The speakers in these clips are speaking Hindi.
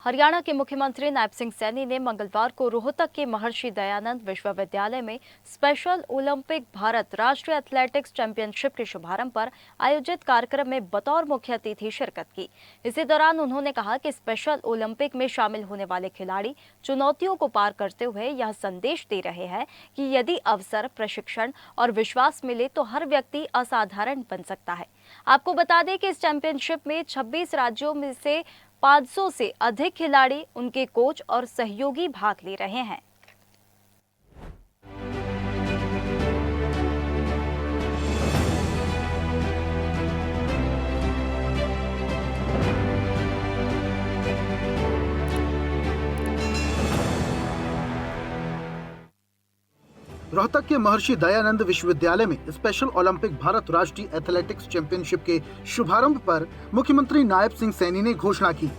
हरियाणा के मुख्यमंत्री नायब सिंह सैनी ने मंगलवार को रोहतक के महर्षि दयानंद विश्वविद्यालय में स्पेशल ओलंपिक भारत राष्ट्रीय एथलेटिक्स चैंपियनशिप के शुभारंभ पर आयोजित कार्यक्रम में बतौर मुख्य अतिथि शिरकत की। इसी दौरान उन्होंने कहा कि स्पेशल ओलंपिक में शामिल होने वाले खिलाड़ी चुनौतियों को पार करते हुए यह संदेश दे रहे हैं कि यदि अवसर, प्रशिक्षण और विश्वास मिले तो हर व्यक्ति असाधारण बन सकता है। आपको बता दें कि इस चैंपियनशिप में 26 राज्यों में से 500 से अधिक खिलाड़ी, उनके कोच और सहयोगी भाग ले रहे हैं। रोहतक के महर्षि दयानंद विश्वविद्यालय में स्पेशल ओलंपिक भारत राष्ट्रीय एथलेटिक्स चैंपियनशिप के शुभारंभ पर मुख्यमंत्री नायब सिंह सैनी ने घोषणा की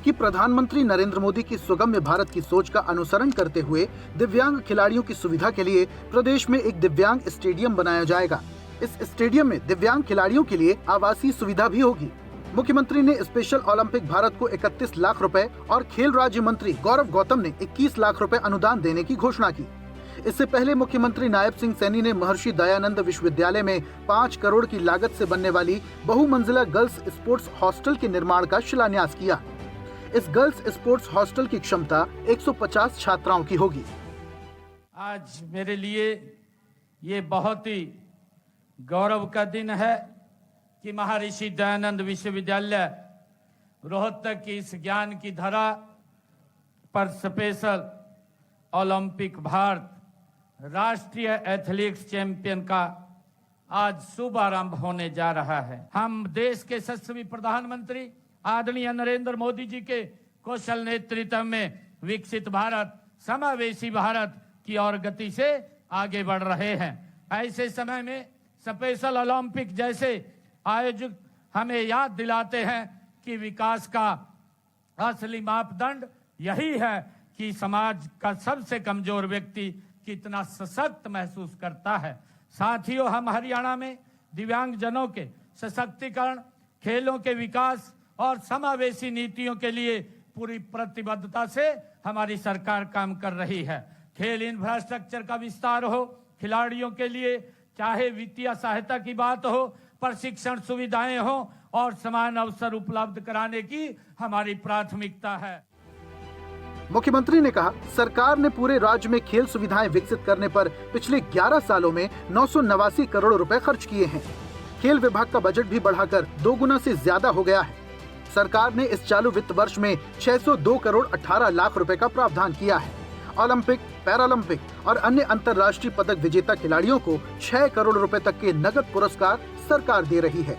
कि प्रधानमंत्री नरेंद्र मोदी की सुगम्य भारत की सोच का अनुसरण करते हुए दिव्यांग खिलाड़ियों की सुविधा के लिए प्रदेश में एक दिव्यांग स्टेडियम बनाया जाएगा। इस स्टेडियम में दिव्यांग खिलाड़ियों के लिए आवासीय सुविधा भी होगी। मुख्यमंत्री ने स्पेशल ओलंपिक भारत को 31 लाख रुपए और खेल राज्य मंत्री गौरव गौतम ने 21 लाख रुपए अनुदान देने की घोषणा की। इससे पहले मुख्यमंत्री नायब सिंह सैनी ने महर्षि दयानंद विश्वविद्यालय में 5 करोड़ की लागत से बनने वाली बहुमंजिला गर्ल्स स्पोर्ट्स हॉस्टल के निर्माण का शिलान्यास किया। इस गर्ल्स स्पोर्ट्स हॉस्टल की क्षमता 150 छात्राओं की होगी। आज मेरे लिए ये बहुत ही गौरव का दिन है कि महर्षि दयानंद विश्वविद्यालय रोहतक की इस ज्ञान की धरा पर स्पेशल ओलंपिक भारत राष्ट्रीय एथलेटिक्स चैंपियन का आज शुभारंभ होने जा रहा है। हम देश के यशस्वी प्रधानमंत्री आदरणीय नरेंद्र मोदी जी के कौशल नेतृत्व में विकसित भारत, समावेशी भारत की ओर गति से आगे बढ़ रहे हैं। ऐसे समय में स्पेशल ओलंपिक जैसे आयोजक हमें याद दिलाते हैं कि विकास का असली मापदंड यही है कि समाज का सबसे कमजोर व्यक्ति कितना सशक्त महसूस करता है। साथियों, हम हरियाणा में दिव्यांग जनों के सशक्तिकरण, खेलों के विकास और समावेशी नीतियों के लिए पूरी प्रतिबद्धता से हमारी सरकार काम कर रही है। खेल इंफ्रास्ट्रक्चर का विस्तार हो, खिलाड़ियों के लिए चाहे वित्तीय सहायता की बात हो, प्रशिक्षण सुविधाएं हो और समान अवसर उपलब्ध कराने की हमारी प्राथमिकता है। मुख्यमंत्री ने कहा, सरकार ने पूरे राज्य में खेल सुविधाएं विकसित करने पर पिछले 11 सालों में 989 करोड़ रुपए खर्च किए हैं। खेल विभाग का बजट भी बढ़ाकर 2 गुना से ज्यादा हो गया है। सरकार ने इस चालू वित्त वर्ष में 602 करोड़ 18 लाख रुपए का प्रावधान किया है। ओलंपिक, पैरालंपिक और अन्य अंतर्राष्ट्रीय पदक विजेता खिलाड़ियों को 6 करोड़ रुपए तक के नगद पुरस्कार सरकार दे रही है।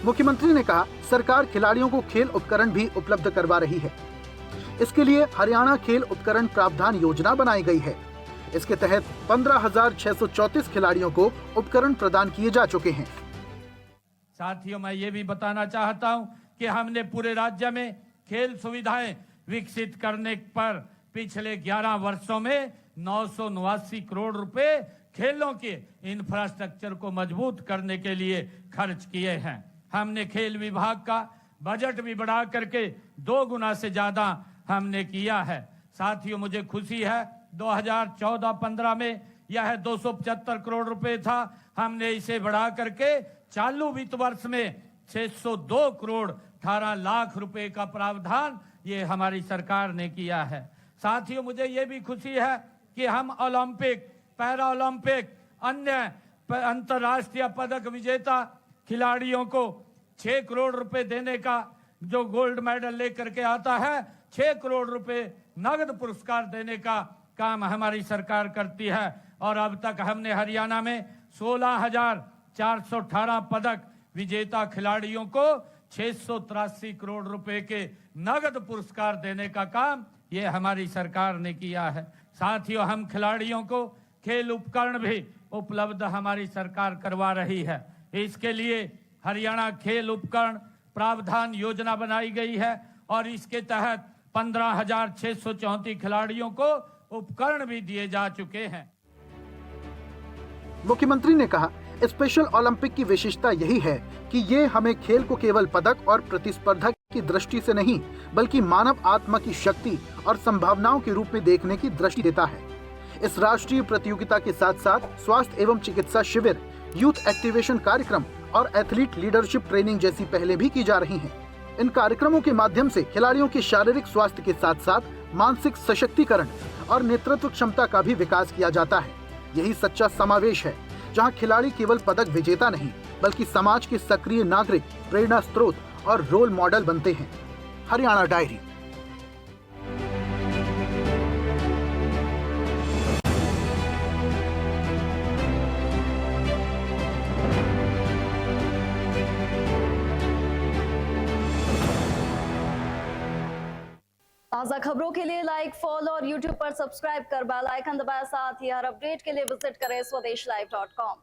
मुख्यमंत्री ने कहा, सरकार खिलाड़ियों को खेल उपकरण भी उपलब्ध करवा रही है। इसके लिए हरियाणा खेल उपकरण प्रावधान योजना बनाई गई है। इसके तहत 15,634 खिलाड़ियों को उपकरण प्रदान किए जा चुके हैं। साथियों, मैं ये भी बताना चाहता हूं कि हमने पूरे राज्य में खेल सुविधाएं विकसित करने पर पिछले 11 वर्षों में 989 करोड़ रुपए खेलों के इंफ्रास्ट्रक्चर को मजबूत करने के लिए खर्च किए हैं। हमने खेल विभाग का बजट भी बढ़ा करके 2 गुना से ज्यादा हमने किया है। साथियों, मुझे खुशी है 2014-15 में यह 275 करोड़ रुपए था। हमने इसे बढ़ा करके चालू वित्त वर्ष में 602 करोड़ 18 लाख रुपए का प्रावधान ये हमारी सरकार ने किया है। साथियों, मुझे ये भी खुशी है कि हम ओलंपिक, पैरा ओलंपिक, अन्य अंतर्राष्ट्रीय पदक विजेता खिलाड़ियों को 6 करोड़ रुपए देने का, जो गोल्ड मेडल लेकर के आता है 6 करोड़ रुपए नगद पुरस्कार देने का काम हमारी सरकार करती है। और अब तक हमने हरियाणा में 16,418 पदक विजेता खिलाड़ियों को 683 करोड़ रुपए के नगद पुरस्कार देने का काम ये हमारी सरकार ने किया है। साथियों, हम खिलाड़ियों को खेल उपकरण भी उपलब्ध हमारी सरकार करवा रही है। इसके लिए हरियाणा खेल उपकरण प्रावधान योजना बनाई गई है और इसके तहत 15,634 खिलाड़ियों को उपकरण भी दिए जा चुके हैं। मुख्यमंत्री ने कहा, स्पेशल ओलंपिक की विशेषता यही है कि ये हमें खेल को केवल पदक और प्रतिस्पर्धा की दृष्टि से नहीं बल्कि मानव आत्मा की शक्ति और संभावनाओं के रूप में देखने की दृष्टि देता है। इस राष्ट्रीय प्रतियोगिता के साथ साथ स्वास्थ्य एवं चिकित्सा शिविर, यूथ एक्टिवेशन कार्यक्रम और एथलीट लीडरशिप ट्रेनिंग जैसी पहलें भी की जा रही हैं। इन कार्यक्रमों के माध्यम से खिलाड़ियों के शारीरिक स्वास्थ्य के साथ साथ मानसिक सशक्तिकरण और नेतृत्व क्षमता का भी विकास किया जाता है। यही सच्चा समावेश है, जहां खिलाड़ी केवल पदक विजेता नहीं बल्कि समाज के सक्रिय नागरिक, प्रेरणा स्रोत और रोल मॉडल बनते हैं। हरियाणा डायरी। ताज़ा खबरों के लिए लाइक, फॉलो और यूट्यूब पर सब्सक्राइब कर बेल आइकन दबाएं। साथ ही हर अपडेट के लिए विजिट करें स्वदेशलाइव.com।